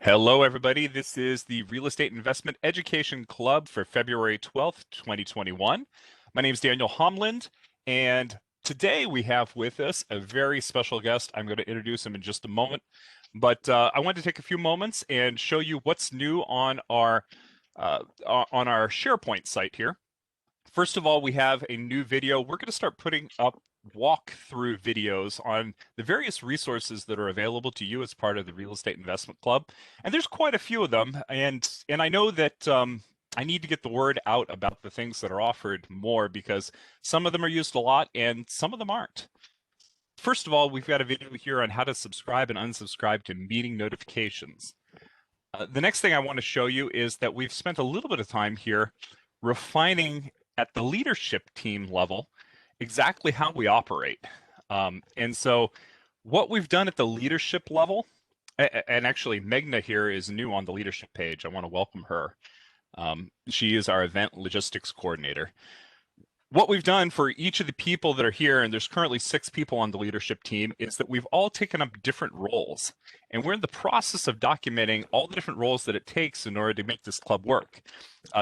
Hello, everybody. This is the Real Estate Investment Education Club for February 12th, 2021. My name is Daniel Homland, and today we have with us a very special guest. I'm going to introduce him in just a moment, but I wanted to take a few moments and show you what's new on our SharePoint site here. First of all, we have a new video. We're going to start putting up walkthrough videos on the various resources that are available to you as part of the Real Estate Investment Club. And there's quite a few of them. And I know that I need to get the word out about the things that are offered more because some of them are used a lot and some of them aren't. First of all, we've got a video here on how to subscribe and unsubscribe to meeting notifications. The next thing I want to show you is that we've spent a little bit of time here refining at the leadership team level exactly how we operate. And so what we've done at the leadership level, and actually Meghna here is new on the leadership page. I want to welcome her. She is our event logistics coordinator. What we've done for each of the people that are here, and there's currently 6 people on the leadership team, is that we've all taken up different roles. And we're in the process of documenting all the different roles that it takes in order to make this club work.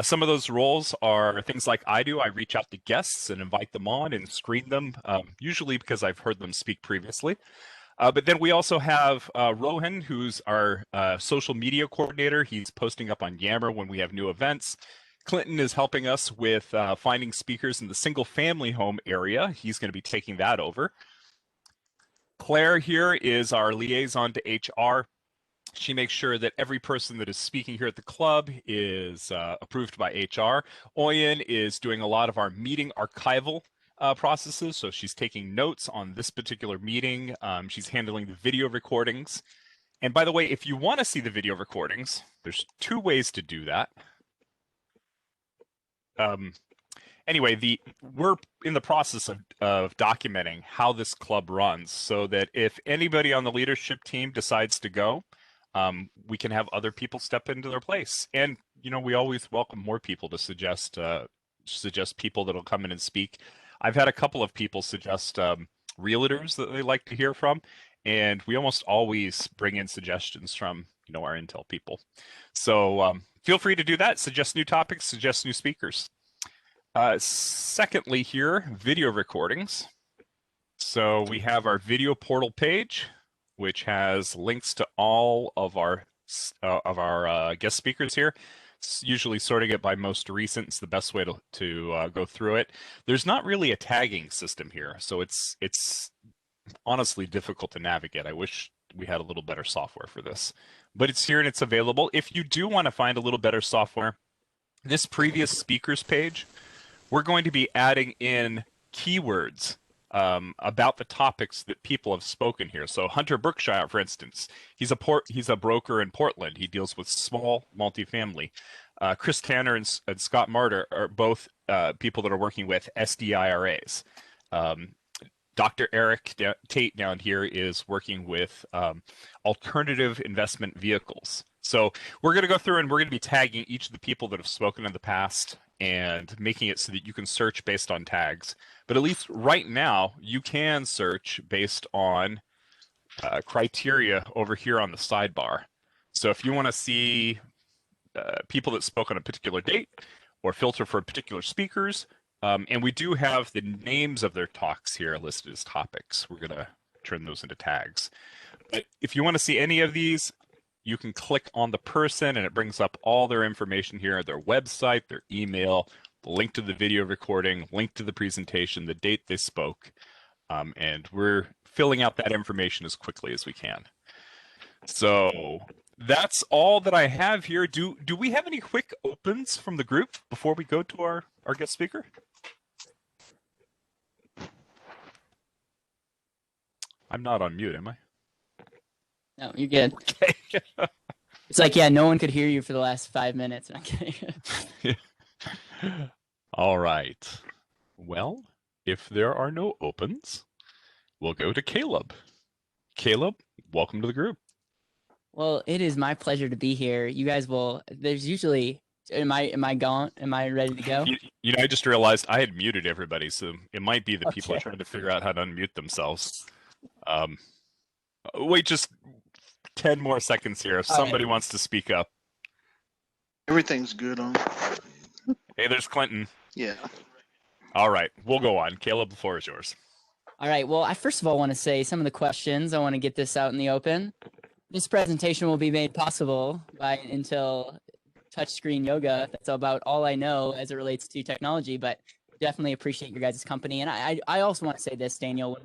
Some of those roles are things like I do. I reach out to guests and invite them on and screen them, usually because I've heard them speak previously. But then we also have Rohan, who's our social media coordinator. He's posting up on Yammer when we have new events. Clinton is helping us with finding speakers in the single family home area. He's going to be taking that over. Claire here is our liaison to HR. She makes sure that every person that is speaking here at the club is approved by HR. Oyen is doing a lot of our meeting archival processes. So she's taking notes on this particular meeting. She's handling the video recordings. And by the way, if you want to see the video recordings, there's 2 ways to do that. Anyway, we're in the process of documenting how this club runs so that if anybody on the leadership team decides to go, we can have other people step into their place. And, you know, we always welcome more people to suggest people that'll come in and speak. I've had a couple of people suggest realtors that they like to hear from, and we almost always bring in suggestions from, you know, our Intel people. So feel free to do that. Suggest new topics, suggest new speakers. Secondly here, video recordings. So we have our video portal page, which has links to all of our guest speakers here. It's usually sorting it by most recent. It's the best way to go through it. There's not really a tagging system here, so it's honestly difficult to navigate. I wish we had a little better software for this, but it's here and it's available. If you do want to find a little better software, this previous speakers page, we're going to be adding in keywords about the topics that people have spoken here. So Hunter Berkshire, for instance, he's a broker in Portland. He deals with small multifamily. Chris Tanner and Scott Martyr are both people that are working with SDIRAs. Dr. Eric Tate down here is working with alternative investment vehicles. So we're going to go through and we're going to be tagging each of the people that have spoken in the past and making it so that you can search based on tags. But at least right now, you can search based on criteria over here on the sidebar. So if you want to see people that spoke on a particular date or filter for particular speakers, and we do have the names of their talks here listed as topics. We're going to turn those into tags. But if you want to see any of these, you can click on the person and it brings up all their information here, their website, their email, the link to the video recording, link to the presentation, the date they spoke. And we're filling out that information as quickly as we can. So that's all that I have here. Do we have any quick opens from the group before we go to our guest speaker? I'm not on mute, am I? No, you're good. Okay. It's like, yeah, no one could hear you for the last 5 minutes. All right. Well, if there are no opens, we'll go to Caleb. Caleb, welcome to the group. Well, it is my pleasure to be here. You guys will. There's usually. Am I gone? Am I ready to go? You know, I just realized I had muted everybody, so it might be that people are trying to figure out how to unmute themselves. Wait, just 10 more seconds here if All right. somebody wants to speak up. Everything's good on. Hey, there's Clinton. Yeah. All right, we'll go on. Caleb, the floor is yours. All right. Well, I first of all want to say some of the questions. I want to get this out in the open. This presentation will be made possible by Intel Touchscreen Yoga. That's about all I know as it relates to technology, but definitely appreciate your guys' company. And I also want to say this, Daniel,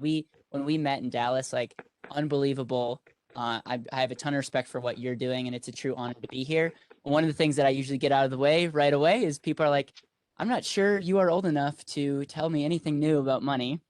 when we met in Dallas, like unbelievable. I have a ton of respect for what you're doing, and it's a true honor to be here. One of the things that I usually get out of the way right away is people are like, I'm not sure you are old enough to tell me anything new about money.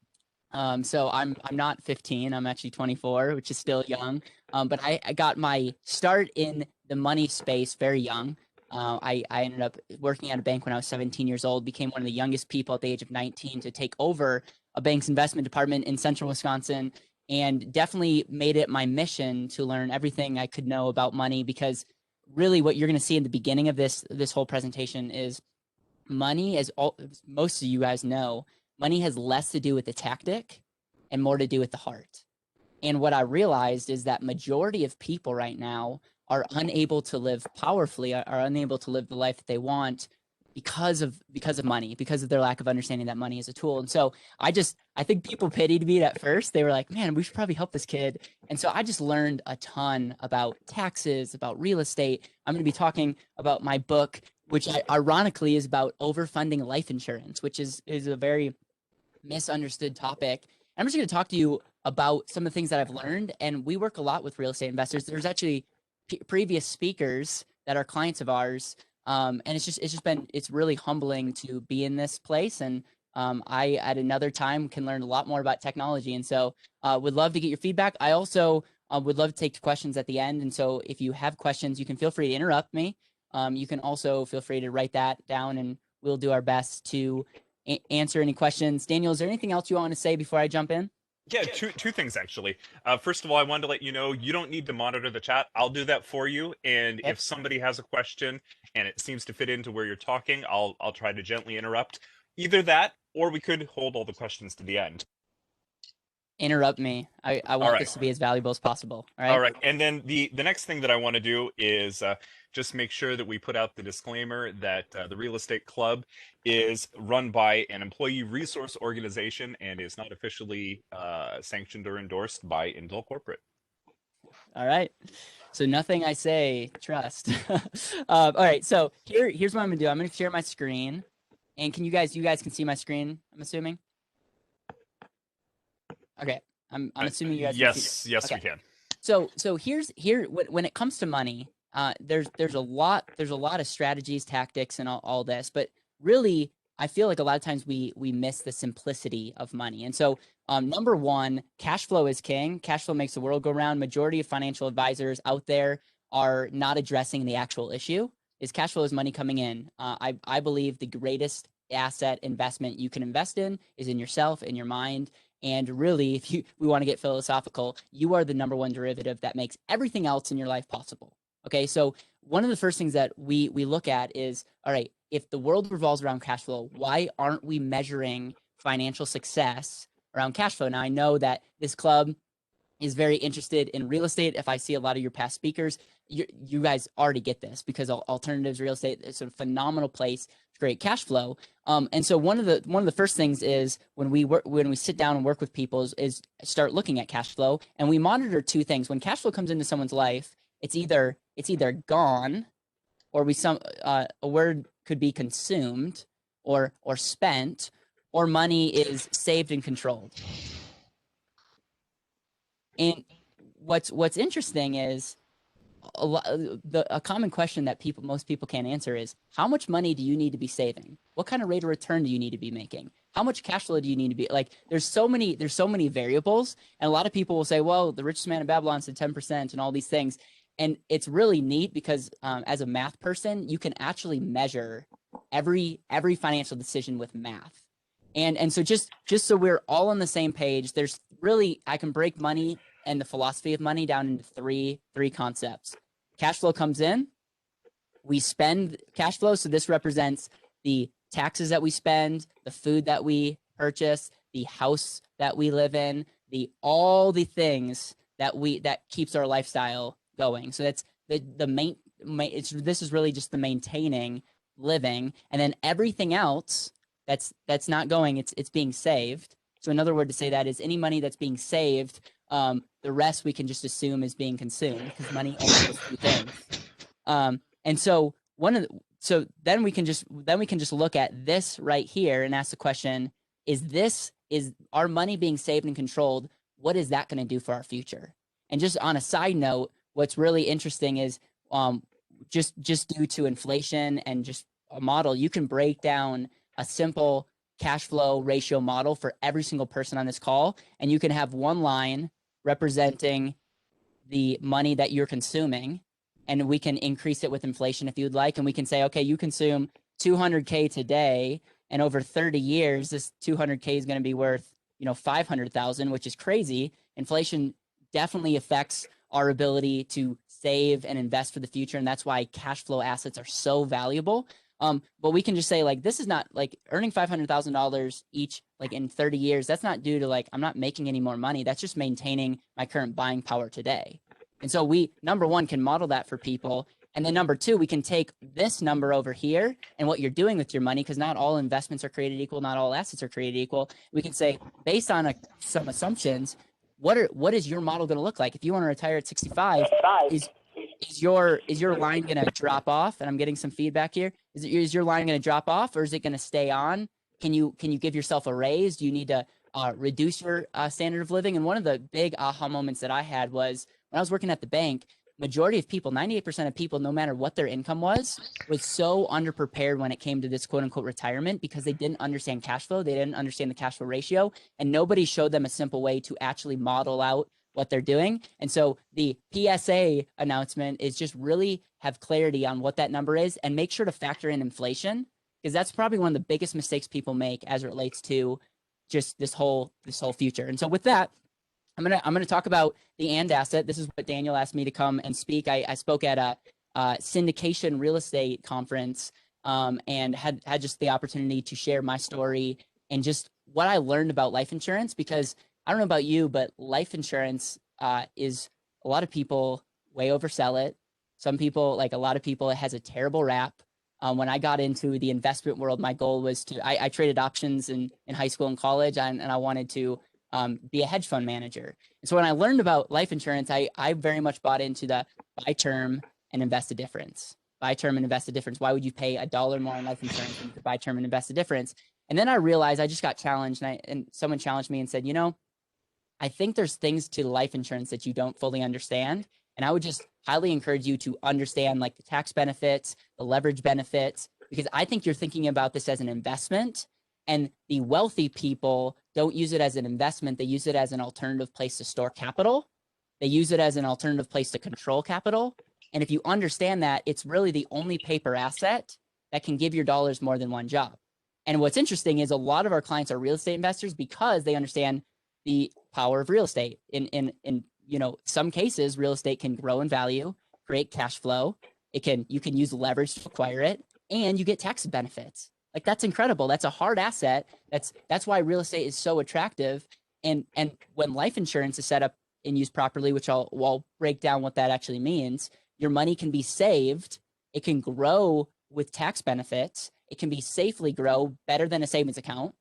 So I'm not 15. I'm actually 24, which is still young. But I got my start in the money space very young. I ended up working at a bank when I was 17 years old, became one of the youngest people at the age of 19 to take over a bank's investment department in central Wisconsin, and definitely made it my mission to learn everything I could know about money, because really what you're going to see in the beginning of this whole presentation is money, as most of you guys know, money has less to do with the tactic and more to do with the heart. And what I realized is that majority of people right now are unable to live powerfully, are unable to live the life that they want because of money, because of their lack of understanding that money is a tool. And so I think people pitied me at first. They were like, man, we should probably help this kid. And so I just learned a ton about taxes, about real estate. I'm going to be talking about my book, which ironically is about overfunding life insurance, which is a very misunderstood topic. And I'm just going to talk to you about some of the things that I've learned. And we work a lot with real estate investors. There's actually previous speakers that are clients of ours. And it's really humbling to be in this place. And I, at another time, can learn a lot more about technology. And so would love to get your feedback. I also would love to take questions at the end. And so if you have questions, you can feel free to interrupt me. You can also feel free to write that down, and we'll do our best to answer any questions. Daniel, is there anything else you want to say before I jump in? Yeah, two things actually. First of all, I wanted to let you know you don't need to monitor the chat. I'll do that for you. And if somebody has a question and it seems to fit into where you're talking, I'll try to gently interrupt. Either that, or we could hold all the questions to the end. Interrupt me. I want this to be as valuable as possible. All right. All right. And then the next thing that I want to do is just make sure that we put out the disclaimer that the Real Estate Club is run by an employee resource organization and is not officially sanctioned or endorsed by Intel Corporate. All right. So nothing I say, trust. All right. So here's what I'm gonna do. I'm gonna share my screen, and you guys can see my screen, I'm assuming. Okay. I'm assuming you guys can see. Yes, okay. we can. So when it comes to money, there's a lot of strategies, tactics, and all this, but really I feel like a lot of times we miss the simplicity of money. And so number one, cash flow is king. Cash flow makes the world go round. Majority of financial advisors out there are not addressing the actual issue. Is cash flow is money coming in. I believe the greatest asset investment you can invest in is in yourself, in your mind. And really, if we want to get philosophical, you are the number one derivative that makes everything else in your life possible. Okay, so one of the first things that we look at is, all right, if the world revolves around cash flow, why aren't we measuring financial success around cash flow? Now, I know that this club is very interested in real estate. If I see a lot of your past speakers, you guys already get this, because alternatives real estate is a phenomenal place, great cash flow. And so one of the first things is when we sit down and work with people is start looking at cash flow, and we monitor two things. When cash flow comes into someone's life, it's either gone, or a word could be consumed, or spent, or money is saved and controlled. And what's interesting is a common question that most people can't answer is, how much money do you need to be saving? What kind of rate of return do you need to be making? How much cash flow do you need to be like? There's so many variables, and a lot of people will say, well, the richest man in Babylon said 10% and all these things. And it's really neat because as a math person, you can actually measure every financial decision with math. And so just so we're all on the same page, there's really, I can break money and the philosophy of money down into three concepts. Cash flow comes in, we spend cash flow. So this represents the taxes that we spend, the food that we purchase, the house that we live in, all the things that keeps our lifestyle going. So that's this is really just the maintaining living, and then everything else that's not going, it's being saved. So another word to say that is any money that's being saved, the rest we can just assume is being consumed, because money only does two things. And so then we can just look at this right here and ask the question, is our money being saved and controlled? What is that going to do for our future? And just on a side note, what's really interesting is just due to inflation and just a model, you can break down a simple cash flow ratio model for every single person on this call, and you can have one line representing the money that you're consuming, and we can increase it with inflation if you'd like, and we can say, okay, you consume 200K today, and over 30 years, this 200K is going to be worth, 500,000, which is crazy. Inflation definitely affects our ability to save and invest for the future, and that's why cash flow assets are so valuable. But we can just say, like, this is not like earning $500,000 each, like in 30 years. That's not due to like, I'm not making any more money. That's just maintaining my current buying power today. And so we, number one, can model that for people. And then number two, we can take this number over here and what you're doing with your money, because not all investments are created equal. Not all assets are created equal. We can say, based on some assumptions, what is your model going to look like? If you want to retire at 65, is your line going to drop off? And I'm getting some feedback here. Is your line going to drop off, or is it going to stay on? Can you give yourself a raise? Do you need to reduce your standard of living? And one of the big aha moments that I had was when I was working at the bank. Majority of people, 98% of people, no matter what their income was so underprepared when it came to this quote unquote retirement, because they didn't understand cash flow. They didn't understand the cash flow ratio, and nobody showed them a simple way to actually model out what they're doing. And so the PSA announcement is just really have clarity on what that number is, and make sure to factor in inflation, because that's probably one of the biggest mistakes people make as it relates to just this whole future. And so with that, I'm gonna talk about the and asset. This is what Daniel asked me to come and speak. I spoke at a syndication real estate conference, and had just the opportunity to share my story and just what I learned about life insurance. Because I don't know about you, but life insurance is, a lot of people way oversell it. Some people, like a lot of people, it has a terrible rap. When I got into the investment world, my goal was I traded options in high school and college, and I wanted to be a hedge fund manager. And so when I learned about life insurance, I very much bought into the buy term and invest the difference. Buy term and invest the difference. Why would you pay $1 more on life insurance when you could buy term and invest the difference? And then I realized I just got challenged, and someone challenged me and said, I think there's things to life insurance that you don't fully understand. And I would just highly encourage you to understand like the tax benefits, the leverage benefits, because I think you're thinking about this as an investment. And the wealthy people don't use it as an investment. They use it as an alternative place to store capital. They use it as an alternative place to control capital. And if you understand that, it's really the only paper asset that can give your dollars more than one job. And what's interesting is a lot of our clients are real estate investors because they understand the power of real estate. In some cases, real estate can grow in value, create cash flow. You can use leverage to acquire it, and you get tax benefits. Like, that's incredible. That's a hard asset. That's why real estate is so attractive. And when life insurance is set up and used properly, which I'll break down what that actually means, your money can be saved. It can grow with tax benefits. It can be safely grow better than a savings account.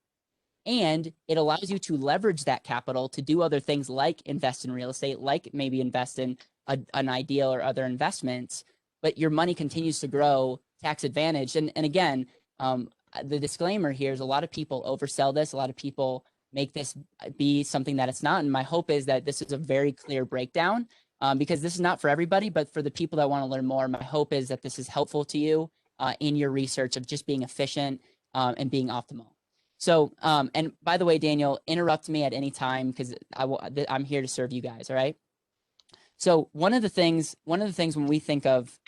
And it allows you to leverage that capital to do other things like invest in real estate, like maybe invest in an ideal or other investments, but your money continues to grow tax advantage. And again, the disclaimer here is a lot of people oversell this. A lot of people make this be something that it's not. And my hope is that this is a very clear breakdown, because this is not for everybody, but for the people that want to learn more, my hope is that this is helpful to you in your research of just being efficient and being optimal. So, and by the way, Daniel, interrupt me at any time, because I'm here to serve you guys. All right. So one of the things when we think of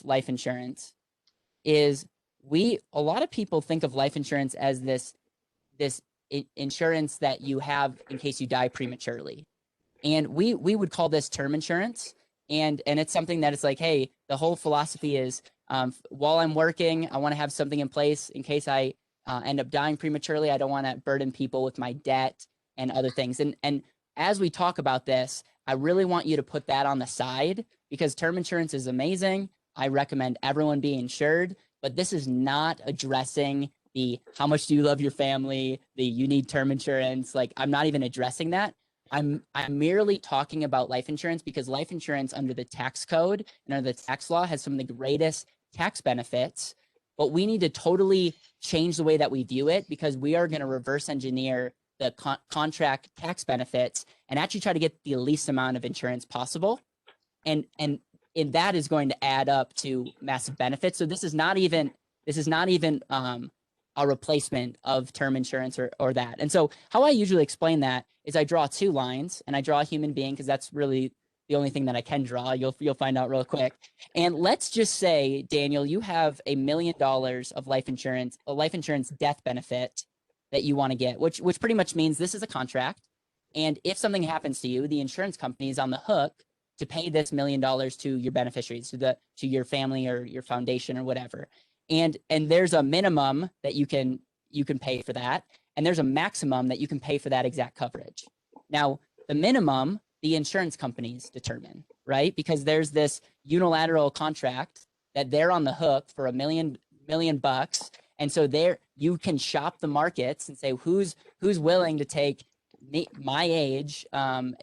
life insurance is a lot of people think of life insurance as this insurance that you have in case you die prematurely. And we would call this term insurance. And it's something that it's like, hey, the whole philosophy is while I'm working, I want to have something in place in case I end up dying prematurely. I don't want to burden people with my debt and other things. And as we talk about this, I really want you to put that on the side because term insurance is amazing. I recommend everyone be insured, but this is not addressing the how much do you love your family, the you need term insurance. Like, I'm not even addressing that. I'm merely talking about life insurance because life insurance under the tax code and under the tax law has some of the greatest tax benefits, but we need to totally change the way that we view it because we are going to reverse engineer the contract tax benefits and actually try to get the least amount of insurance possible. And that is going to add up to massive benefits. So this is not even a replacement of term insurance or that. And so how I usually explain that is I draw two lines and I draw a human being because that's really the only thing that I can draw. You'll find out real quick. And let's just say, Daniel, you have $1 million of life insurance, a life insurance death benefit that you want to get, which pretty much means this is a contract. And if something happens to you, the insurance company is on the hook to pay this $1 million to your beneficiaries, to your family or your foundation or whatever. And there's a minimum that you can pay for that, and there's a maximum that you can pay for that exact coverage. Now, the minimum, the insurance companies determine, right? Because there's this unilateral contract that they're on the hook for $1 million bucks, and so you can shop the markets and say who's willing to take my age.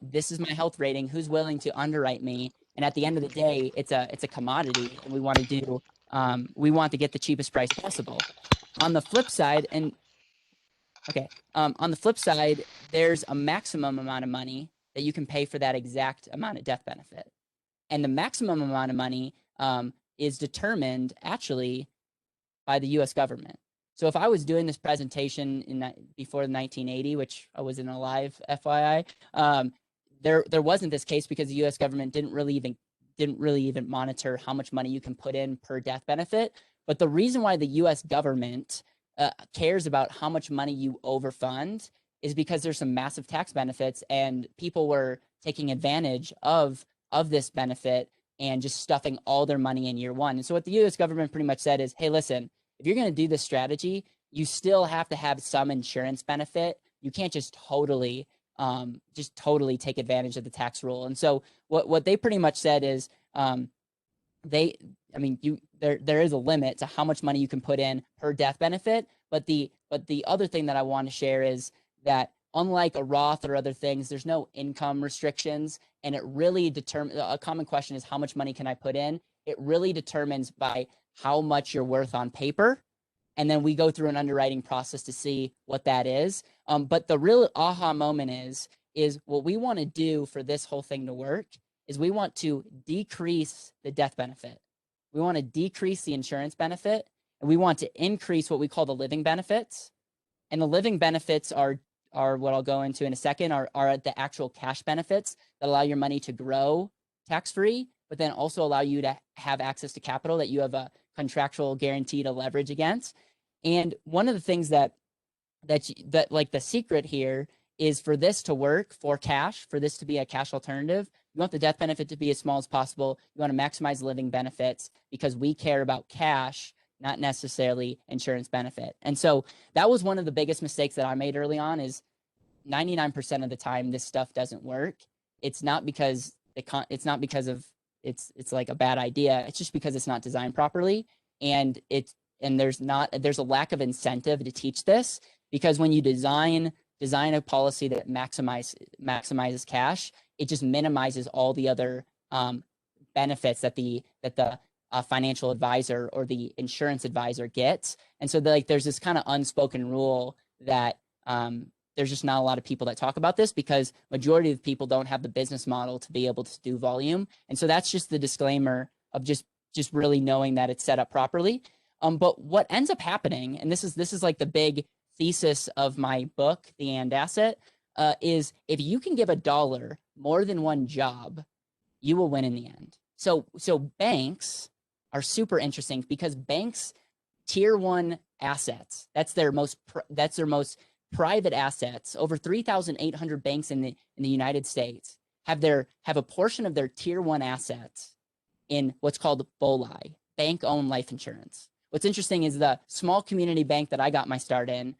This is my health rating. Who's willing to underwrite me? And at the end of the day, it's a commodity, and we want to get the cheapest price possible. On the flip side, on the flip side, there's a maximum amount of money that you can pay for that exact amount of death benefit, and the maximum amount of money is determined actually by the U.S. government. So if I was doing this presentation before 1980, which I wasn't alive, FYI, there wasn't this case because the U.S. government didn't really even monitor how much money you can put in per death benefit. But the reason why the U.S. government cares about how much money you overfund is because there's some massive tax benefits, and people were taking advantage of this benefit and just stuffing all their money in year one. And so what the U.S. government pretty much said is, hey, listen, if you're going to do this strategy, you still have to have some insurance benefit. You can't just totally take advantage of the tax rule. And so what they pretty much said is there is a limit to how much money you can put in per death benefit. But the other thing that I want to share is that unlike a Roth or other things, there's no income restrictions, and it really determines. A common question is how much money can I put in? It really determines by how much you're worth on paper. And then we go through an underwriting process to see what that is. But the real aha moment is what we want to do for this whole thing to work is we want to decrease the death benefit. We want to decrease the insurance benefit, and we want to increase what we call the living benefits. And the living benefits are what I'll go into in a second, are the actual cash benefits that allow your money to grow tax-free, but then also allow you to have access to capital that you have a contractual guarantee to leverage against. And one of the things that like the secret here is for this to work for cash, for this to be a cash alternative, you want the death benefit to be as small as possible. You want to maximize living benefits because we care about cash, not necessarily insurance benefit. And so that was one of the biggest mistakes that I made early on is 99% of the time this stuff doesn't work. It's not because it's like a bad idea. It's just because it's not designed properly. And there's a lack of incentive to teach this, because when you design a policy that maximizes cash, it just minimizes all the other benefits that the financial advisor or the insurance advisor gets. And so there's this kind of unspoken rule that there's just not a lot of people that talk about this because majority of people don't have the business model to be able to do volume. And so that's just the disclaimer of just really knowing that it's set up properly. But what ends up happening, and this is like the big thesis of my book, The And Asset, is if you can give $1 more than one job, you will win in the end. So banks are super interesting because banks tier one assets, that's their most private assets. Over 3,800 banks in the United States have a portion of their tier one assets in what's called BOLI, bank-owned life insurance. What's interesting is the small community bank that I got my start in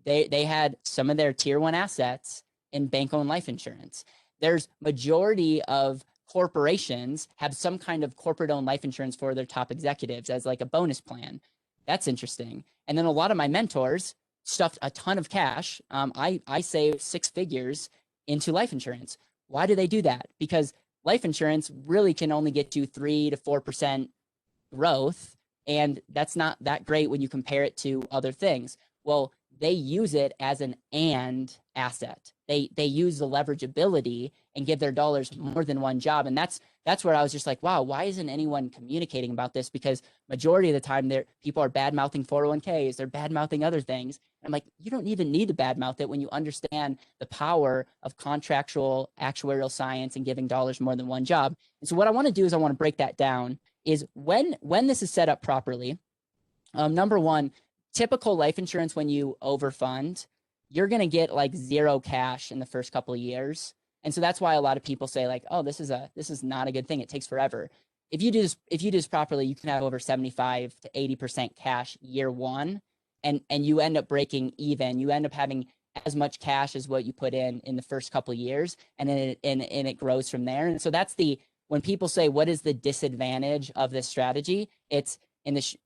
they had some of their tier one assets in bank-owned life insurance. there's majority of corporations have some kind of corporate owned life insurance for their top executives as like a bonus plan. That's interesting. And then a lot of my mentors stuffed a ton of cash. I saved 6 figures into life insurance. Why do they do that? Because life insurance really can only get you 3 to 4% growth. And that's not that great when you compare it to other things. Well, they use it as an and asset. They use the leverageability and give their dollars more than one job. And that's where I was just like, wow, why isn't anyone communicating about this? Because majority of the time people are bad mouthing 401ks, they're bad mouthing other things. And I'm like, you don't even need to bad mouth it when you understand the power of contractual actuarial science and giving dollars more than one job. And so what I want to do is I want to break that down is when this is set up properly. Number one, typical life insurance, when you overfund, you're going to get like 0 cash in the first couple of years. And so that's why a lot of people say like, oh, this is not a good thing. It takes forever. If you do this properly, you can have over 75 to 80% cash year one, and you end up breaking even. You end up having as much cash as what you put in the first couple of years, and then it grows from there. And so that's when people say, what is the disadvantage of this strategy? It's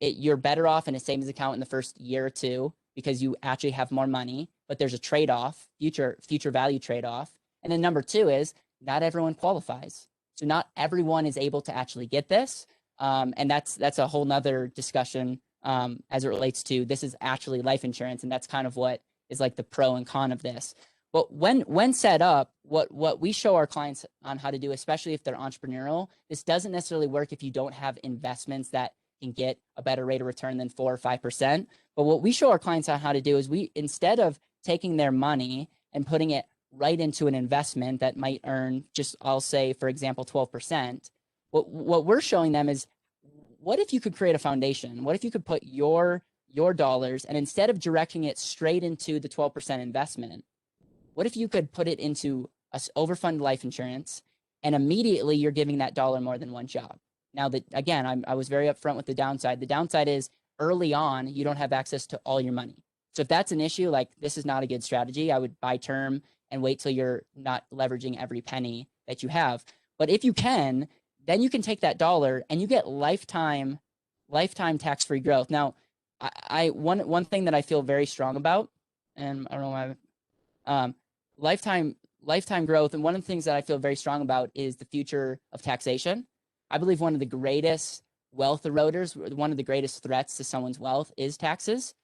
you're better off in a savings account in the first year or two because you actually have more money, but there's a trade-off, future value trade-off. And then number 2 is not everyone qualifies. So not everyone is able to actually get this. And that's a whole nother discussion as it relates to this is actually life insurance. And that's kind of what is like the pro and con of this. But when set up, what we show our clients on how to do, especially if they're entrepreneurial, this doesn't necessarily work if you don't have investments that can get a better rate of return than 4 or 5%. But what we show our clients on how to do is instead of taking their money and putting it right into an investment that might earn just, I'll say, for example, 12%, what we're showing them is, what if you could create a foundation? What if you could put your dollars, and instead of directing it straight into the 12% investment, what if you could put it into a overfunded life insurance, and immediately you're giving that dollar more than one job? Now, that again, I was very upfront with the downside. The downside is early on, you don't have access to all your money. So if that's an issue, like this is not a good strategy. I would buy term and wait till you're not leveraging every penny that you have. But if you can, then you can take that dollar and you get lifetime tax-free growth. Now, one thing that I feel very strong about, and I don't know why, lifetime growth. And one of the things that I feel very strong about is the future of taxation. I believe one of the greatest wealth eroders, one of the greatest threats to someone's wealth is taxes.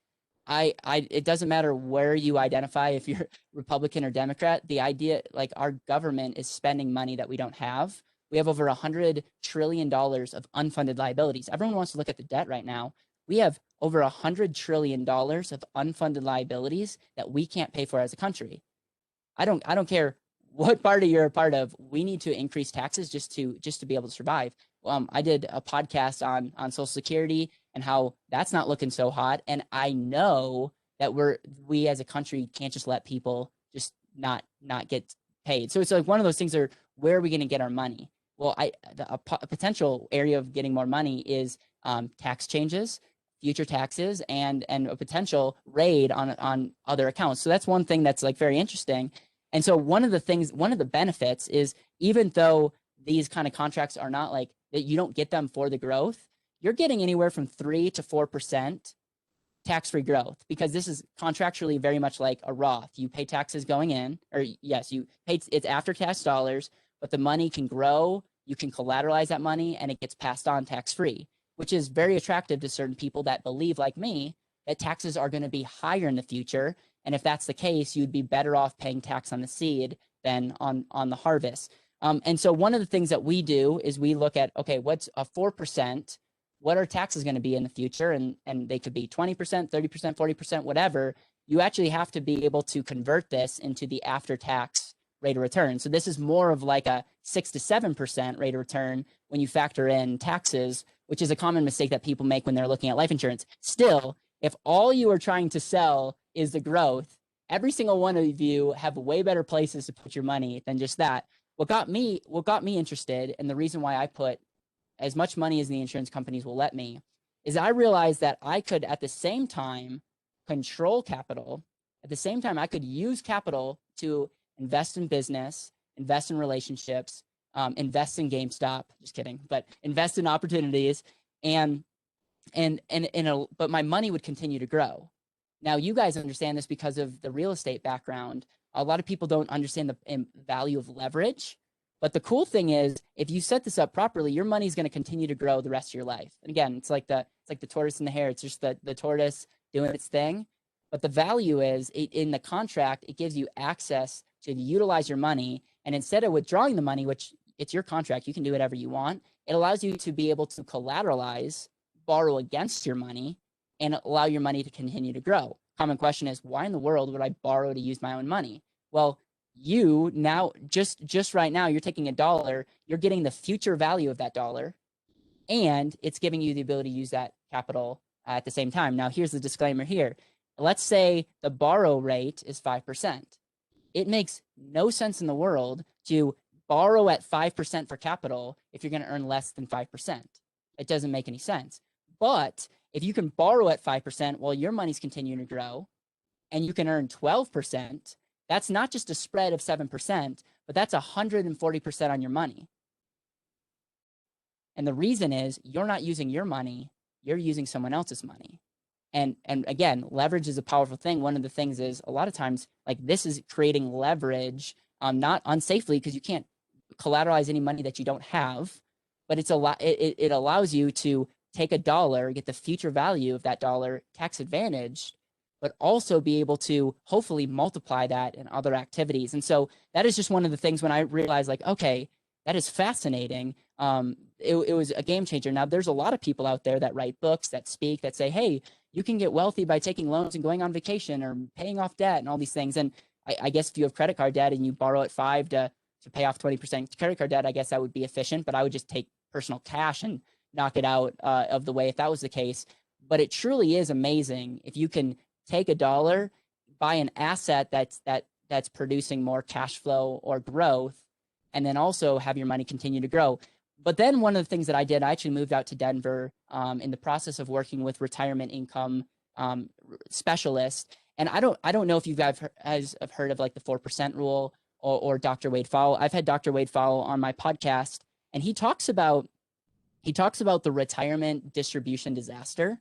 It doesn't matter where you identify, if you're Republican or Democrat, the idea, like, our government is spending money that we don't have. We have over $100 trillion of unfunded liabilities. Everyone wants to look at the debt right now. We have over $100 trillion of unfunded liabilities that we can't pay for as a country. I don't care what party you're a part of. We need to increase taxes just to be able to survive. I did a podcast on Social Security and how that's not looking so hot. And I know that we as a country can't just let people just not get paid. So it's like one of those things where are we going to get our money? Well, a potential area of getting more money is tax changes, future taxes, and a potential raid on other accounts. So that's one thing that's like very interesting. And so one of the benefits is, even though these kind of contracts are not like that, you don't get them for the growth, you're getting anywhere from 3 to 4% tax-free growth, because this is contractually very much like a Roth. You pay taxes going in, or yes, it's after tax dollars, but the money can grow. You can collateralize that money and it gets passed on tax-free, which is very attractive to certain people that believe, like me, that taxes are going to be higher in the future. And if that's the case, you'd be better off paying tax on the seed than on the harvest. And so one of the things that we do is we look at, okay, what's a 4%? What are taxes going to be in the future? And they could be 20%, 30%, 40%, whatever. You actually have to be able to convert this into the after-tax rate of return. So this is more of like a 6 to 7% rate of return when you factor in taxes, which is a common mistake that people make when they're looking at life insurance. Still, if all you are trying to sell is the growth, every single one of you have way better places to put your money than just that. What got me interested, and the reason why I put as much money as the insurance companies will let me, is I realized that I could at the same time control capital. At the same time, I could use capital to invest in business invest in relationships, invest in GameStop. Just kidding, but invest in opportunities, but my money would continue to grow. Now, you guys understand this because of the real estate background. A lot of people don't understand the value of leverage. But the cool thing is, if you set this up properly, your money is going to continue to grow the rest of your life. And again, it's like the tortoise and the hare. It's just the tortoise doing its thing. But the value is in the contract, it gives you access to utilize your money. And instead of withdrawing the money, which it's your contract, you can do whatever you want, it allows you to be able to collateralize, borrow against your money, and allow your money to continue to grow. Common question is, why in the world would I borrow to use my own money? Well, you now, just right now, you're taking $1, you're getting the future value of that dollar, and it's giving you the ability to use that capital at the same time. Now, here's the disclaimer here. Let's say the borrow rate is 5%. It makes no sense in the world to borrow at 5% for capital if you're going to earn less than 5%. It doesn't make any sense. But if you can borrow at 5% while your money's continuing to grow, and you can earn 12%, that's not just a spread of 7%, but that's 140% on your money. And the reason is you're not using your money, you're using someone else's money. And again, leverage is a powerful thing. One of the things is a lot of times, like, this is creating leverage, not unsafely, because you can't collateralize any money that you don't have, but it allows you to take $1, get the future value of that dollar tax advantaged, but also be able to hopefully multiply that in other activities. And so that is just one of the things when I realized, like, okay, that is fascinating. It was a game changer. Now, there's a lot of people out there that write books, that speak, that say, hey, you can get wealthy by taking loans and going on vacation or paying off debt and all these things. And I guess if you have credit card debt and you borrow at 5 to pay off 20% credit card debt, I guess that would be efficient, but I would just take personal cash and knock it out of the way if that was the case. But it truly is amazing if you can take $1, buy an asset that's producing more cash flow or growth, and then also have your money continue to grow. But then one of the things that I did, I actually moved out to Denver in the process of working with retirement income specialists. And I don't know if you guys have heard of like the 4% rule or Dr. Wade Pfau. I've had Dr. Wade Pfau on my podcast, and he talks about the retirement distribution disaster.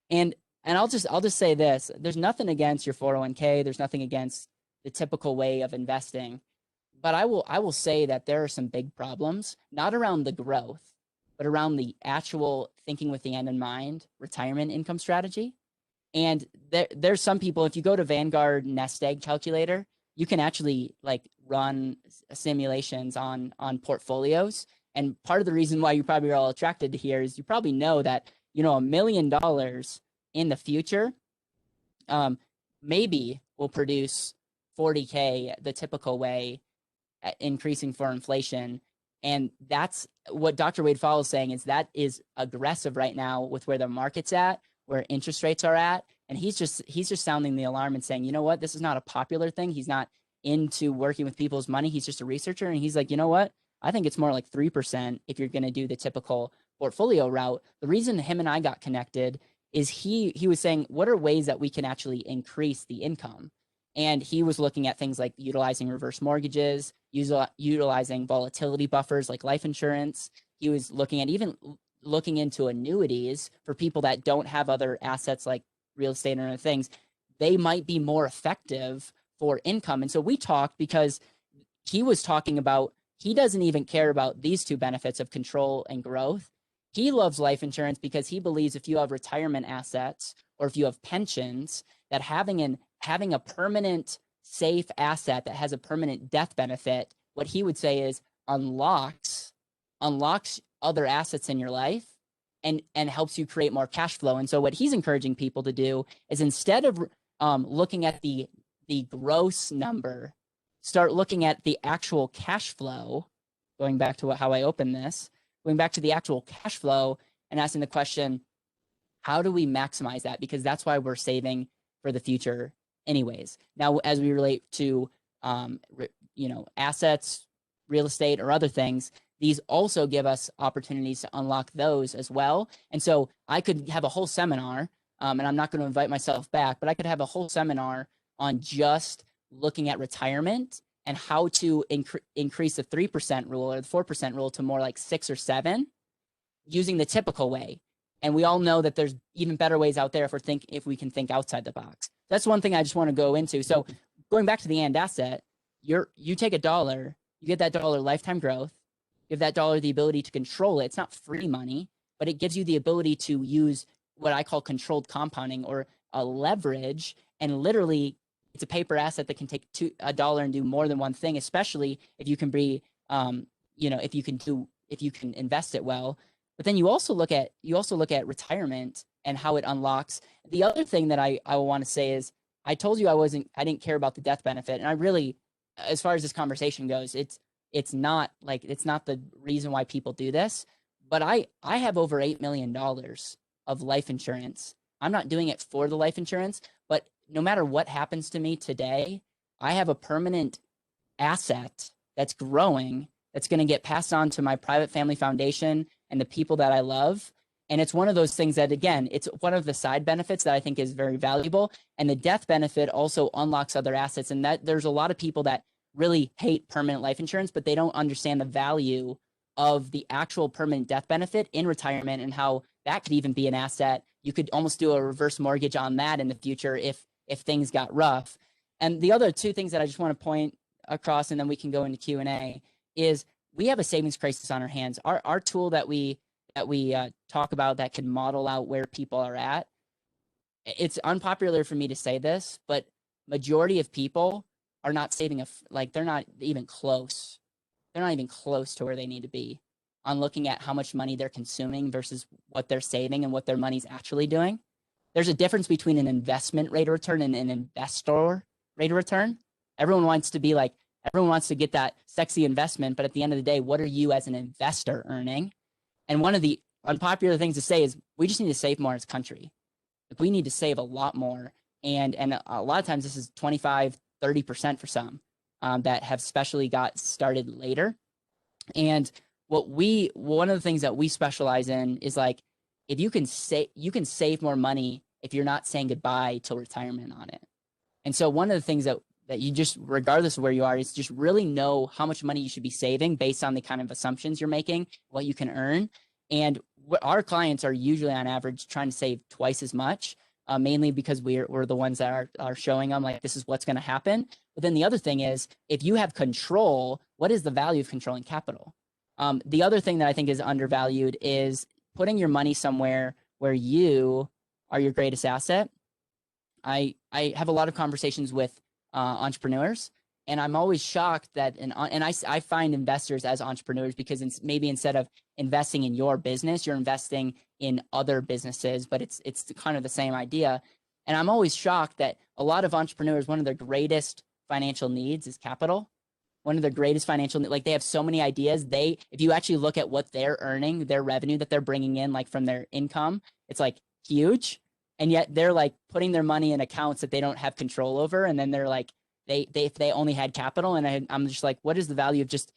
And I'll just say this, there's nothing against your 401k. There's nothing against the typical way of investing. But I will say that there are some big problems, not around the growth, but around the actual thinking with the end in mind, retirement income strategy. And there's some people, if you go to Vanguard Nest Egg Calculator, you can actually like run simulations on portfolios. And part of the reason why you probably are all attracted to here is you probably know that, $1 million in the future maybe will produce 40K the typical way, increasing for inflation. And that's what Dr. Wade Pfau is saying, is that is aggressive right now with where the market's at, where interest rates are at. And he's just sounding the alarm and saying, you know what, this is not a popular thing. He's not into working with people's money. He's just a researcher. And he's like, you know what, I think it's more like 3% if you're going to do the typical portfolio route. The reason him and I got connected is he was saying, what are ways that we can actually increase the income? And he was looking at things like utilizing reverse mortgages, utilizing volatility buffers like life insurance. He was looking into annuities for people that don't have other assets like real estate and other things. They might be more effective for income. And so we talked because he was talking about, he doesn't even care about these two benefits of control and growth. He loves life insurance because he believes if you have retirement assets or if you have pensions, that having a permanent safe asset that has a permanent death benefit, what he would say is unlocks other assets in your life and helps you create more cash flow. And so what he's encouraging people to do is, instead of looking at the gross number, start looking at the actual cash flow, going back to how I opened this, going back to the actual cash flow and asking the question, how do we maximize that? Because that's why we're saving for the future anyways. Now, as we relate to, assets, real estate, or other things, these also give us opportunities to unlock those as well. And so I could have a whole seminar, and I'm not going to invite myself back, but I could have a whole seminar on just looking at retirement and how to increase the 3% rule or the 4% rule to more like 6 or 7 using the typical way. And we all know that there's even better ways out there if we can think outside the box. That's one thing I just want to go into. So going back to the and asset, you take $1, you get that $1 lifetime growth, give that $1 the ability to control it. It's not free money, but it gives you the ability to use what I call controlled compounding or a leverage. And literally, it's a paper asset that can take $1 and do more than one thing, especially if you can be, if you can invest it well. But then you also look at retirement and how it unlocks. The other thing that I want to say is, I told you I didn't care about the death benefit, and I really, as far as this conversation goes, it's not the reason why people do this. But I have over $8 million of life insurance. I'm not doing it for the life insurance, but no matter what happens to me today, I have a permanent asset that's growing, that's going to get passed on to my private family foundation and the people that I love. And it's one of those things that, again, it's one of the side benefits that I think is very valuable. And the death benefit also unlocks other assets. And that there's a lot of people that really hate permanent life insurance, but they don't understand the value of the actual permanent death benefit in retirement and how that could even be an asset. You could almost do a reverse mortgage on that in the future if things got rough. And the other two things that I just want to point across, and then we can go into Q&A, is we have a savings crisis on our hands. Our tool that we talk about that can model out where people are at. It's unpopular for me to say this, but majority of people are not saving they're not even close. They're not even close to where they need to be on looking at how much money they're consuming versus what they're saving and what their money's actually doing. There's a difference between an investment rate of return and an investor rate of return. Everyone wants to get that sexy investment, but at the end of the day, what are you as an investor earning? And one of the unpopular things to say is we just need to save more as a country. We need to save a lot more. And a lot of times this is 25, 30% for some that have especially got started later. And one of the things that we specialize in is like, if you can save more money if you're not saying goodbye till retirement on it. And so one of the things that you just, regardless of where you are, is just really know how much money you should be saving based on the kind of assumptions you're making, what you can earn. And our clients are usually on average trying to save twice as much, mainly because we're the ones that are showing them like, this is what's going to happen. But then the other thing is, if you have control, what is the value of controlling capital? The other thing that I think is undervalued is putting your money somewhere where you are your greatest asset. I have a lot of conversations with entrepreneurs, and I'm always shocked that, and I find investors as entrepreneurs because maybe instead of investing in your business, you're investing in other businesses, but it's kind of the same idea. And I'm always shocked that a lot of entrepreneurs, one of their greatest financial needs is capital. One of their greatest like they have so many ideas. If you actually look at what they're earning, their revenue that they're bringing in, like from their income, it's like huge. And yet they're like putting their money in accounts that they don't have control over. And then they're like, if they only had capital, and I'm just like, what is the value of just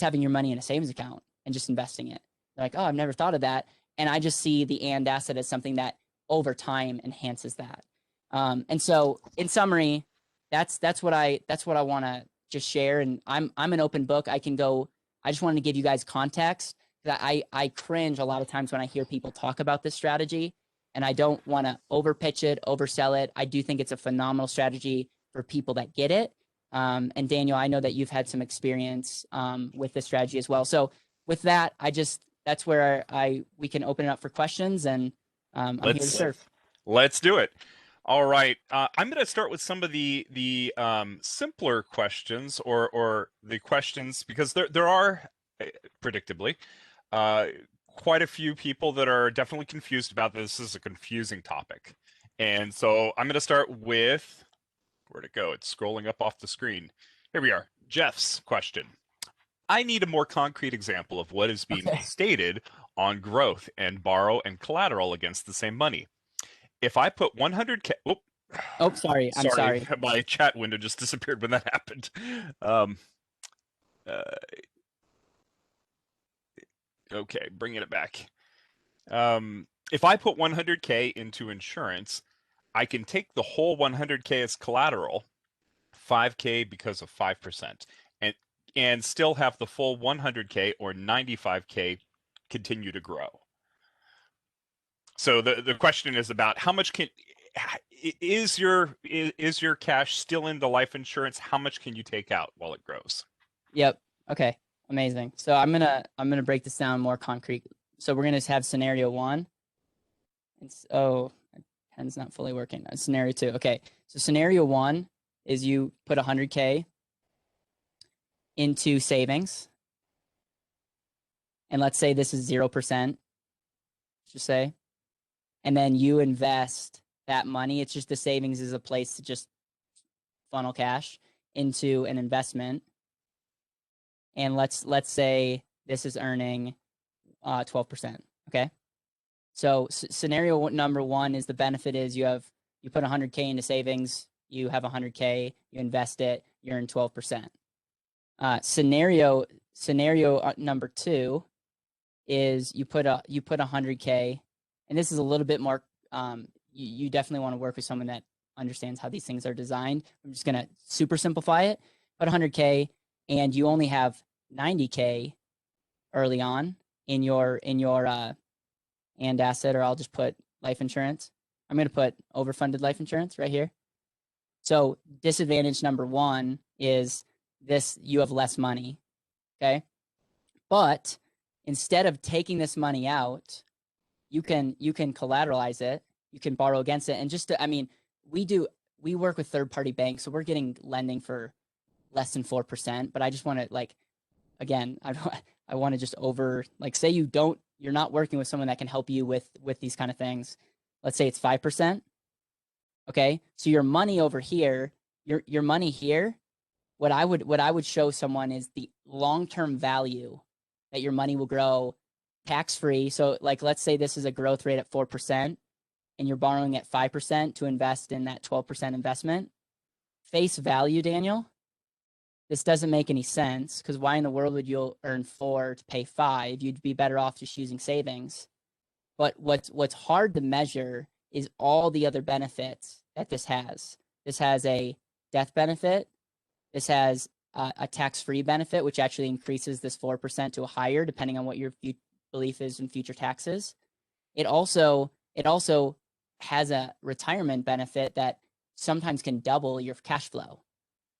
having your money in a savings account and just investing it? They're like, oh, I've never thought of that. And I just see the and asset as something that over time enhances that. And so in summary, that's what I want to just share. And I'm an open book. I just wanted to give you guys context that I cringe a lot of times when I hear people talk about this strategy, and I don't want to overpitch it, oversell it. I do think it's a phenomenal strategy for people that get it. And Daniel, I know that you've had some experience with this strategy as well. So with that, that's where we can open it up for questions, and I'm here to serve. Let's do it. All right. I'm going to start with some of the simpler questions or the questions, because there are, predictably, quite a few people that are definitely confused about this. This is a confusing topic. And so I'm going to start with, where'd it go? It's scrolling up off the screen. Here we are. Jeff's question. I need a more concrete example of what is being stated on growth and borrow and collateral against the same money. If I put 100K, I'm sorry. My chat window just disappeared when that happened. Okay, bringing it back. If I put 100K into insurance, I can take the whole 100K as collateral, 5K because of 5%, and still have the full 100K or 95K continue to grow. So the question is about how much is your cash still in the life insurance? How much can you take out while it grows? Yep. Okay. Amazing. So I'm gonna break this down more concrete. So we're gonna have scenario 1. Oh, my pen's not fully working. Scenario 2. Okay. So scenario 1 is you put 100K into savings, and let's say this is 0%. Just say, and then you invest that money. It's just the savings is a place to just funnel cash into an investment. And let's say this is earning 12%. Okay. So scenario number 1 is the benefit is you put 100K into savings, you have 100K, you invest it, you earn 12%. Scenario number 2 is you put 100K, and this is a little bit more. You definitely want to work with someone that understands how these things are designed. I'm just gonna super simplify it. Put 100K, and you only have 90K early on in your and asset, or I'll just put life insurance. I'm gonna put overfunded life insurance right here. So disadvantage number 1 is this: you have less money. Okay, but instead of taking this money out, you can collateralize it. You can borrow against it, and just we work with third-party banks, so we're getting lending for less than 4%. But I just want to again, I want to just say you're not working with someone that can help you with these kind of things. Let's say it's 5%. Okay, so your money over here, your money here. What I would show someone is the long-term value that your money will grow tax-free. So let's say this is a growth rate at 4%, and you're borrowing at 5% to invest in that 12% investment. Face value, Daniel, this doesn't make any sense, because why in the world would you earn 4 to pay 5? You'd be better off just using savings. But what's hard to measure is all the other benefits that this has. This has a death benefit. This has a tax-free benefit, which actually increases this 4% to a higher, depending on what your belief is in future taxes. It also has a retirement benefit that sometimes can double your cash flow.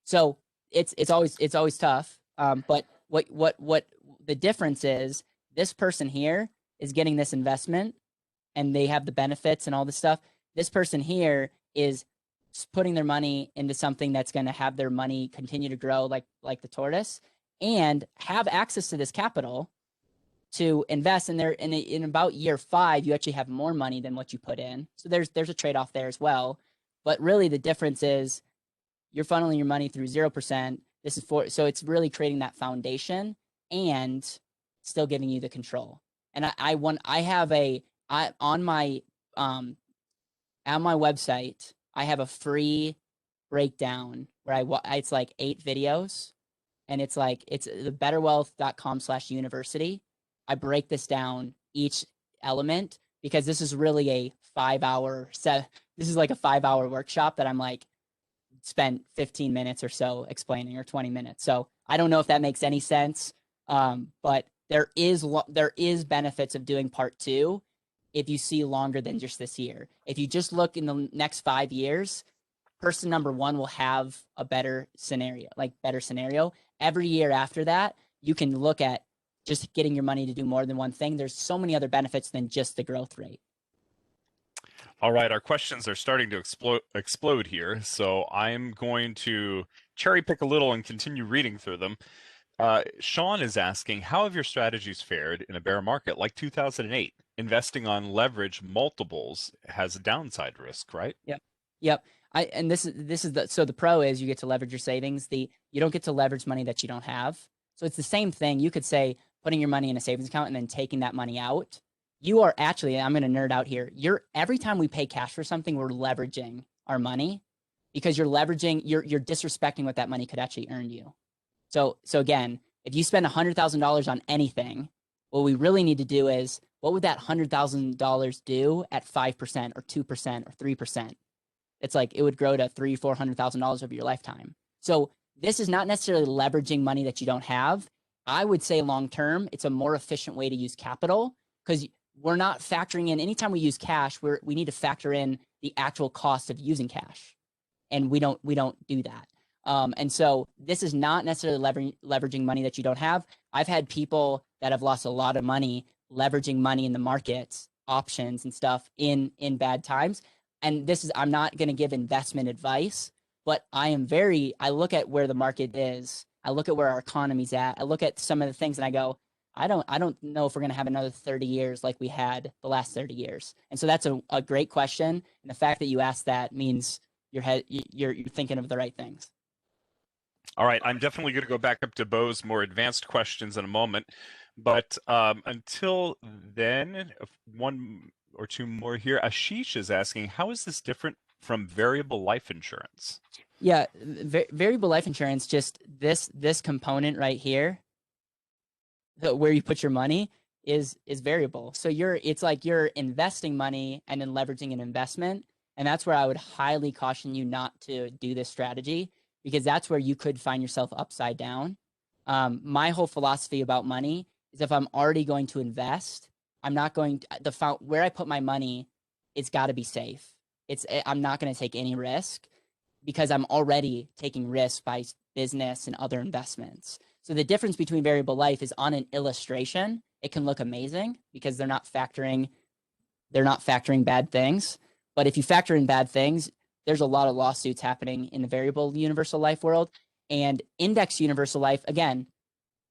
So it's always tough. But what the difference is, this person here is getting this investment, and they have the benefits and all this stuff. This person here is putting their money into something that's going to have their money continue to grow like the tortoise, and have access to this capital to invest in there. In about year 5, you actually have more money than what you put in. So there's a trade-off there as well. But really the difference is you're funneling your money through 0%. So it's really creating that foundation and still giving you the control. And on my website, I have a free breakdown where it's 8 videos, and it's the betterwealth.com/university. I break this down each element, because this is really a 5-hour set. This is like a 5-hour workshop that I'm spent 15 minutes or so explaining, or 20 minutes. So I don't know if that makes any sense. But there is benefits of doing part 2 if you see longer than just this year. If you just look in the next 5 years, person number 1 will have a better scenario. Every year after that, you can look at just getting your money to do more than one thing. There's so many other benefits than just the growth rate. All right, our questions are starting to explode here, so I'm going to cherry pick a little and continue reading through them. Sean is asking, how have your strategies fared in a bear market like 2008? Investing on leverage multiples has a downside risk, right? Yep. So the pro is you get to leverage your savings. You don't get to leverage money that you don't have. So it's the same thing. You could say putting your money in a savings account and then taking that money out. You are actually, I'm going to nerd out here. Every time we pay cash for something, we're leveraging our money, because you're disrespecting what that money could actually earn you. So again, if you spend $100,000 on anything, what we really need to do is, what would that $100,000 do at 5% or 2% or 3%? It's it would grow to $300,000-$400,000 over your lifetime. So this is not necessarily leveraging money that you don't have. I would say long-term, it's a more efficient way to use capital because we're not factoring in, anytime we use cash, we need to factor in the actual cost of using cash. And we don't do that. And so this is not necessarily leveraging money that you don't have. I've had people that have lost a lot of money leveraging money in the markets, options and stuff in bad times. And this is, I'm not going to give investment advice, but I look at where the market is. I look at where our economy's at. I look at some of the things and I go, I don't know if we're going to have another 30 years like we had the last 30 years. And so that's a great question. And the fact that you asked that means you're thinking of the right things. All right, I'm definitely going to go back up to Bo's more advanced questions in a moment. But until then, one or two more here. Ashish is asking, how is this different from variable life insurance? Yeah, variable life insurance, just this component right here, where you put your money is variable. So it's like you're investing money and then leveraging an investment. And that's where I would highly caution you not to do this strategy, because that's where you could find yourself upside down. My whole philosophy about money is if I'm already going to invest, I'm not going to, where I put my money, it's got to be safe. I'm not going to take any risk because I'm already taking risk by business and other investments. So the difference between variable life is on an illustration, it can look amazing because they're not factoring bad things. But if you factor in bad things, there's a lot of lawsuits happening in the variable universal life world. And index universal life, again,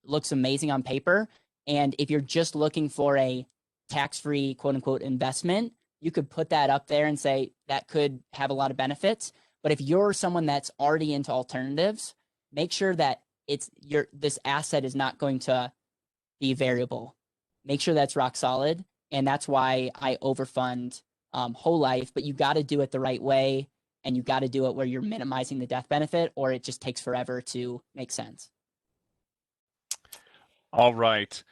looks amazing on paper. And if you're just looking for a tax-free, quote unquote, investment, you could put that up there and say that could have a lot of benefits. But if you're someone that's already into alternatives, make sure that this asset is not going to be variable. Make sure that's rock solid. And that's why I overfund whole life, but you got to do it the right way. And you got to do it where you're minimizing the death benefit, or it just takes forever to make sense. All right.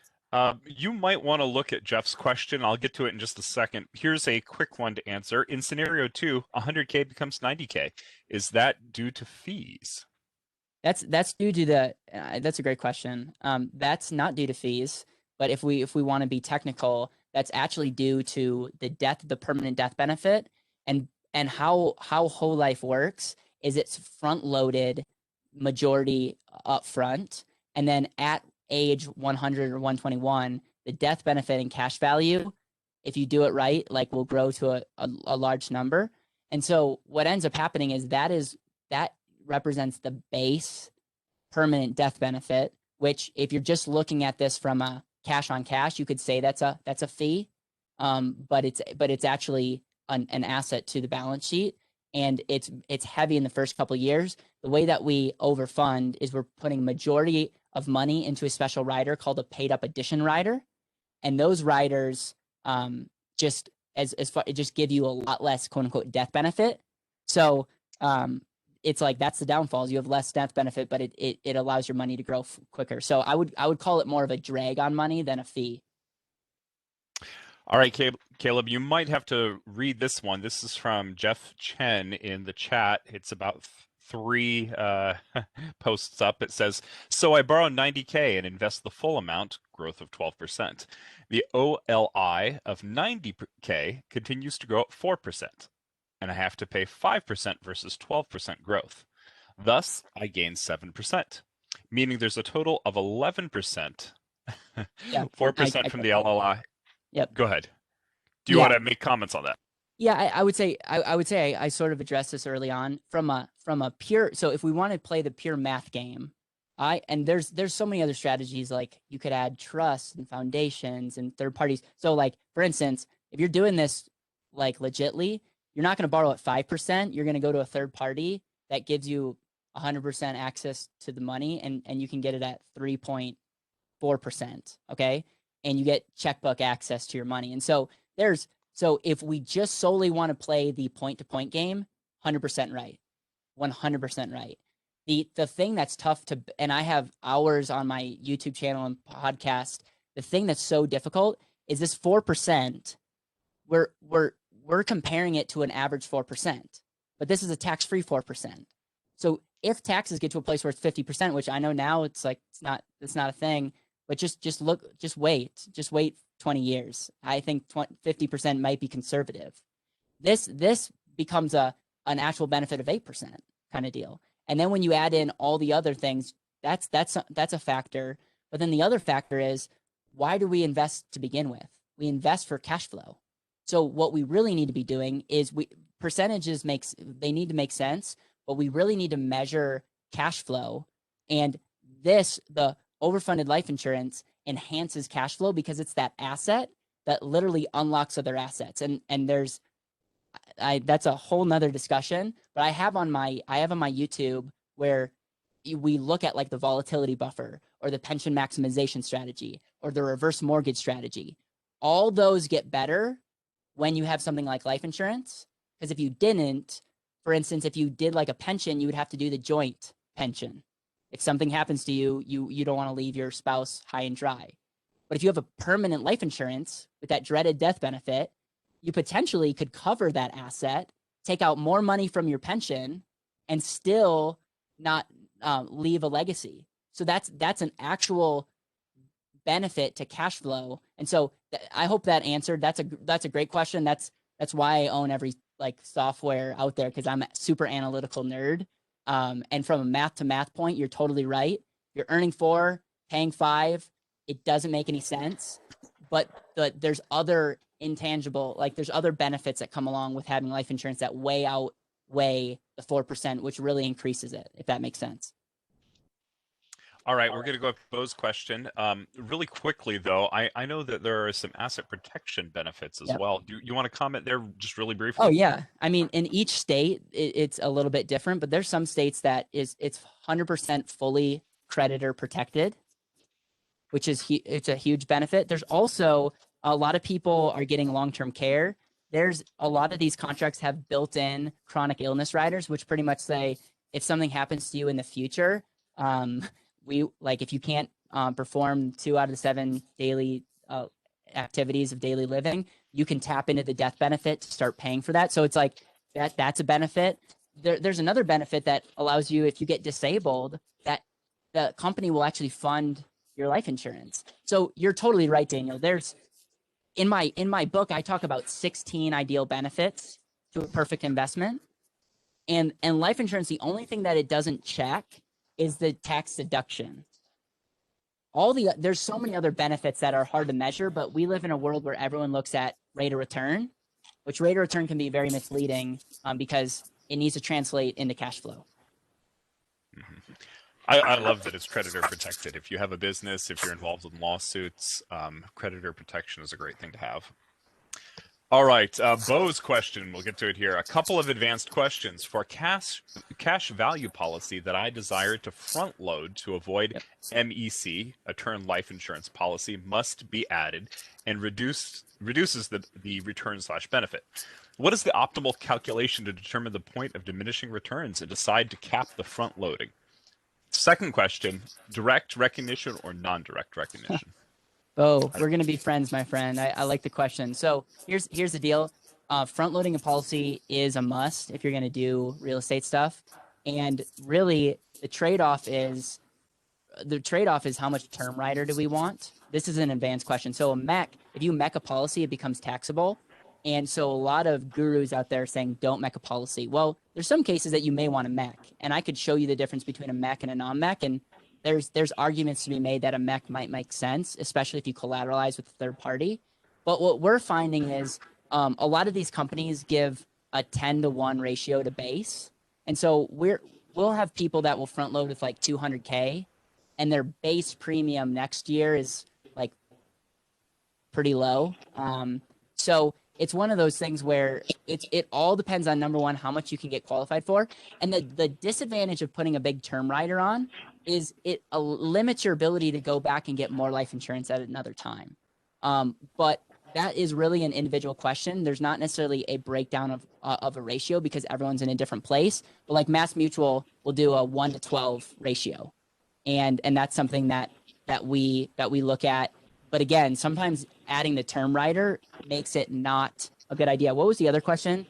You might want to look at Jeff's question. I'll get to it in just a second. Here's a quick one to answer. In scenario 2, 100K becomes 90K. Is that due to fees? That's due to that's a great question. That's not due to fees, but if we want to be technical, that's actually due to the permanent death benefit. And how whole life works is it's front loaded majority up front. And then at age 100 or 121, the death benefit and cash value, if you do it right, like will grow to a large number. And so what ends up happening is that represents the base permanent death benefit, which if you're just looking at this from a cash on cash, you could say that's a fee. But it's actually an asset to the balance sheet, and it's heavy in the first couple of years. The way that we overfund is we're putting majority of money into a special rider called a paid up addition rider, and those riders just give you a lot less quote unquote death benefit. So it's like that's the downfalls. You have less death benefit, but it allows your money to grow quicker. So I would call it more of a drag on money than a fee. All right, Caleb, you might have to read this one. This is from Jeff Chen in the chat. It's about 3 posts up. It says, so I borrow 90K and invest the full amount, growth of 12%. The OLI of 90K continues to grow at 4%, and I have to pay 5% versus 12% growth. Thus, I gain 7%, meaning there's a total of 11%, Yeah, 4% from the LLI. Yep. Go ahead. Do you want to make comments on that? Yeah, I would say I sort of addressed this early on from a pure. So if we want to play the pure math game, and there's so many other strategies, like you could add trusts and foundations and third parties. So like for instance, if you're doing this like legitly, you're not going to borrow at 5%. You're going to go to a third party that gives you 100% access to the money, and you can get it at 3.4%. Okay. And you get checkbook access to your money. And so if we just solely want to play the point-to-point game, 100% right, 100% right. The thing that's tough and I have hours on my YouTube channel and podcast. The thing that's so difficult is this 4%. We're comparing it to an average 4%, but this is a tax-free 4%. So if taxes get to a place where it's 50%, which I know now it's like it's not a thing, but just wait 20 years. I think 50% might be conservative. This becomes an actual benefit of 8% kind of deal. And then when you add in all the other things, that's a factor. But then the other factor is, why do we invest to begin with? We invest for cash flow. So what we really need to be doing is percentages they need to make sense, but we really need to measure cash flow. And the overfunded life insurance enhances cash flow because it's that asset that literally unlocks other assets. And that's a whole nother discussion, but I have on my YouTube where we look at like the volatility buffer or the pension maximization strategy or the reverse mortgage strategy. All those get better when you have something like life insurance. Because if you didn't, for instance, if you did like a pension, you would have to do the joint pension. If something happens to you, you don't want to leave your spouse high and dry. But if you have a permanent life insurance with that dreaded death benefit, you potentially could cover that asset, take out more money from your pension, and still not leave a legacy. So that's an actual benefit to cash flow. And so I hope that answered. That's a great question. That's why I own every like software out there, because I'm a super analytical nerd. And from a math to math point, you're totally right. You're earning 4, paying 5. It doesn't make any sense. But there's other intangible, like there's other benefits that come along with having life insurance that outweigh the 4%, which really increases it, if that makes sense. All right, we're going to go with Bo's question. Really quickly, though, I know that there are some asset protection benefits as well. Do you want to comment there just really briefly? Oh, yeah. I mean, in each state, it's a little bit different, but there's some states that it's 100% fully creditor protected, which is it's a huge benefit. There's also a lot of people are getting long-term care. There's a lot of these contracts have built-in chronic illness riders, which pretty much say if something happens to you in the future, if you can't perform 2 out of the 7 daily activities of daily living, you can tap into the death benefit to start paying for that. So it's like that's a benefit. There's another benefit that allows you, if you get disabled, that the company will actually fund your life insurance. So you're totally right, Daniel. There's in my book, I talk about 16 ideal benefits to a perfect investment. And life insurance, the only thing that it doesn't check is the tax deduction. There's so many other benefits that are hard to measure, but we live in a world where everyone looks at rate of return, which rate of return can be very misleading because it needs to translate into cash flow. Mm-hmm. I love that it's creditor protected. If you have a business, if you're involved in lawsuits, creditor protection is a great thing to have. All right, Bo's question, we'll get to it here. A couple of advanced questions. For cash value policy that I desire to front load to avoid MEC, a term life insurance policy, must be added and reduces the return/benefit. What is the optimal calculation to determine the point of diminishing returns and decide to cap the front loading? Second question, direct recognition or non-direct recognition? Oh, we're going to be friends, my friend. I like the question. So here's the deal. Front loading a policy is a must if you're going to do real estate stuff. And really the trade-off is how much term rider do we want? This is an advanced question. So a MEC, if you MEC a policy, it becomes taxable. And so a lot of gurus out there saying, don't MEC a policy. Well, there's some cases that you may want to MEC. And I could show you the difference between a MEC and a non-MEC. And there's arguments to be made that a MEC might make sense, especially if you collateralize with a third party. But what we're finding is a lot of these companies give a 10-to-1 ratio to base. And so we'll have people that will front load with like 200K and their base premium next year is like pretty low. So it's one of those things where it all depends on, number one, how much you can get qualified for. And the disadvantage of putting a big term rider on is it limits your ability to go back and get more life insurance at another time. But that is really an individual question. There's not necessarily a breakdown of a ratio because everyone's in a different place. But like Mass Mutual will do a 1-to-12 ratio. And that's something that we look at. But again, sometimes adding the term rider makes it not a good idea. What was the other question?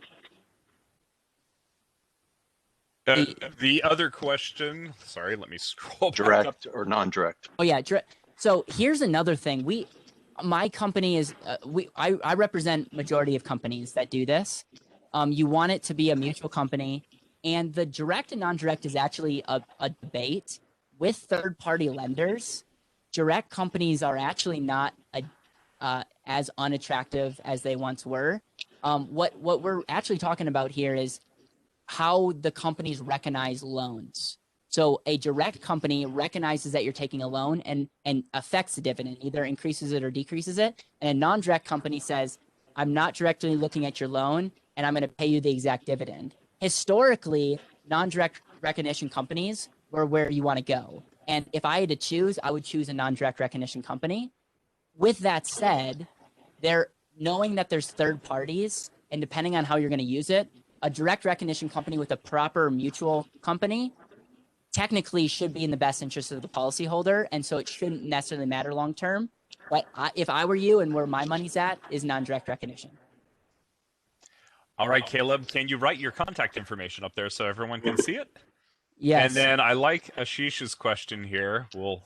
The other question, sorry, let me scroll back up. Direct or non-direct? Oh yeah. So here's another thing. My company is I represent majority of companies that do this. You want it to be a mutual company, and the direct and non-direct is actually a debate with third-party lenders. Direct companies are actually not as unattractive as they once were. What we're actually talking about here is how the companies recognize loans. So a direct company recognizes that you're taking a loan and affects the dividend, either increases it or decreases it. And a non-direct company says, I'm not directly looking at your loan and I'm going to pay you the exact dividend. Historically, non-direct recognition companies were where you want to go. And if I had to choose, I would choose a non-direct recognition company. With that said, they're knowing that there's third parties, and depending on how you're going to use it, a direct recognition company with a proper mutual company technically should be in the best interest of the policyholder, and so it shouldn't necessarily matter long term. But if I were you and where my money's at is non-direct recognition. All right, Caleb, can you write your contact information up there so everyone can see it? Yes. And then I like Ashish's question here. We'll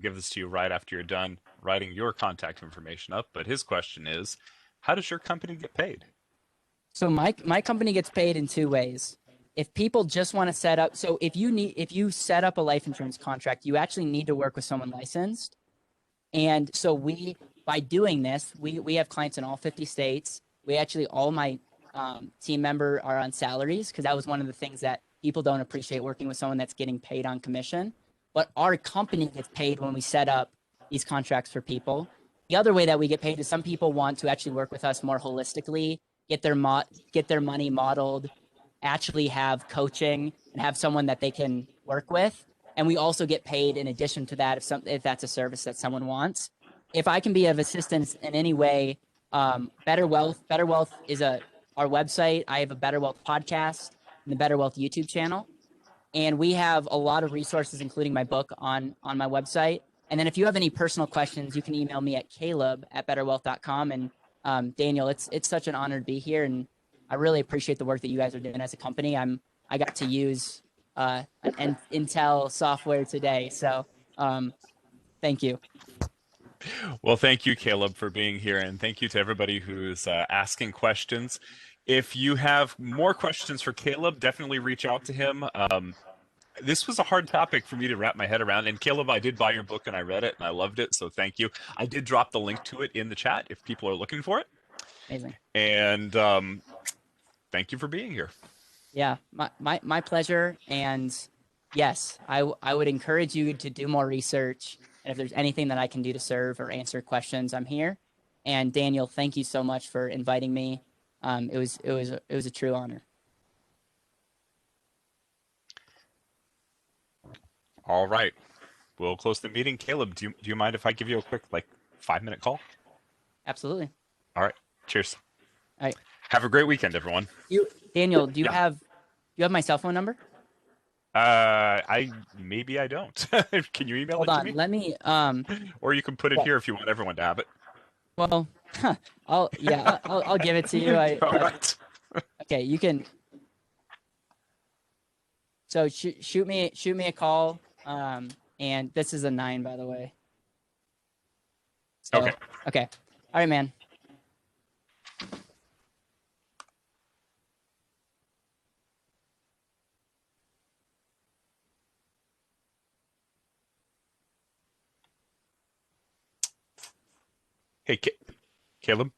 give this to you right after you're done writing your contact information up. But his question is, how does your company get paid? So my company gets paid in two ways. If people just want to set up, so if you set up a life insurance contract, you actually need to work with someone licensed. And so by doing this, we have clients in all 50 states. We actually, all my team member are on salaries, because that was one of the things that people don't appreciate, working with someone that's getting paid on commission. But our company gets paid when we set up these contracts for people. The other way that we get paid is some people want to actually work with us more holistically, get their money modeled, actually have coaching and have someone that they can work with. And we also get paid in addition to that if that's a service that someone wants. If I can be of assistance in any way, Better Wealth is our website. I have a Better Wealth podcast and the Better Wealth YouTube channel. And we have a lot of resources, including my book on my website. And then if you have any personal questions, you can email me at caleb@betterwealth.com. And Daniel, it's such an honor to be here, and I really appreciate the work that you guys are doing as a company. I got to use an Intel software today, so thank you. Well, thank you, Caleb, for being here, and thank you to everybody who's asking questions. If you have more questions for Caleb, definitely reach out to him. This was a hard topic for me to wrap my head around. And Caleb, I did buy your book and I read it and I loved it. So thank you. I did drop the link to it in the chat if people are looking for it. Amazing. And thank you for being here. Yeah, my pleasure. And yes, I would encourage you to do more research. And if there's anything that I can do to serve or answer questions, I'm here. And Daniel, thank you so much for inviting me. It was a true honor. All right, we'll close the meeting. Caleb, do you mind if I give you a quick 5-minute call? Absolutely. All right. Cheers. All right. Have a great weekend, everyone. Daniel, do you Yeah. have my cell phone number? Maybe I don't. Can you email Hold it to on. me? Let me Or you can put it yeah. here if you want everyone to have it. Well, I'll give it to you. All right. Okay, you can. So shoot me a call. And this is a 9, by the way. So, okay. All right, man. Hey, Caleb.